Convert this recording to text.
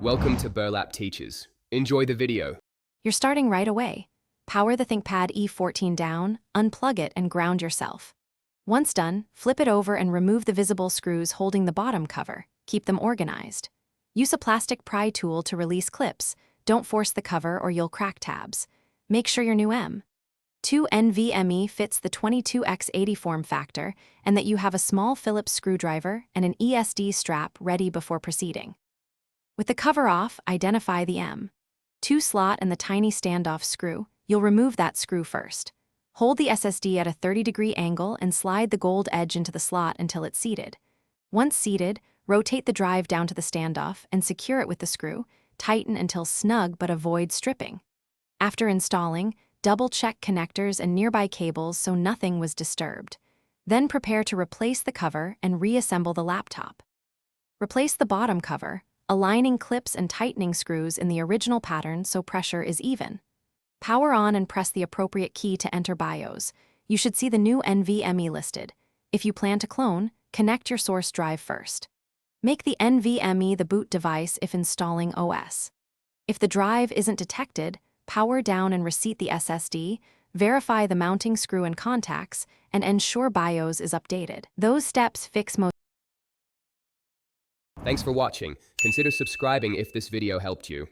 Welcome to Burlap Teachers. Enjoy the video. You're starting right away. Power the ThinkPad E14 down, unplug it, and ground yourself. Once done, flip it over and remove the visible screws holding the bottom cover. Keep them organized. Use a plastic pry tool to release clips. Don't force the cover or you'll crack tabs. Make sure your new M2 NVMe fits the 22x80 form factor and that you have a small Phillips screwdriver and an ESD strap ready before proceeding. With the cover off, identify the M2 slot and the tiny standoff screw. You'll remove that screw first. Hold the SSD at a 30-degree angle and slide the gold edge into the slot until it's seated. Once seated, rotate the drive down to the standoff and secure it with the screw. Tighten until snug but avoid stripping. After installing, double-check connectors and nearby cables so nothing was disturbed. Then prepare to replace the cover and reassemble the laptop. Replace the bottom cover, aligning clips and tightening screws in the original pattern so pressure is even. Power on and press the appropriate key to enter BIOS. You should see the new NVMe listed. If you plan to clone, connect your source drive first. Make the NVMe the boot device if installing OS. If the drive isn't detected, power down and reseat the SSD, verify the mounting screw and contacts, and ensure BIOS is updated. Those steps fix most. Thanks for watching. Consider subscribing if this video helped you.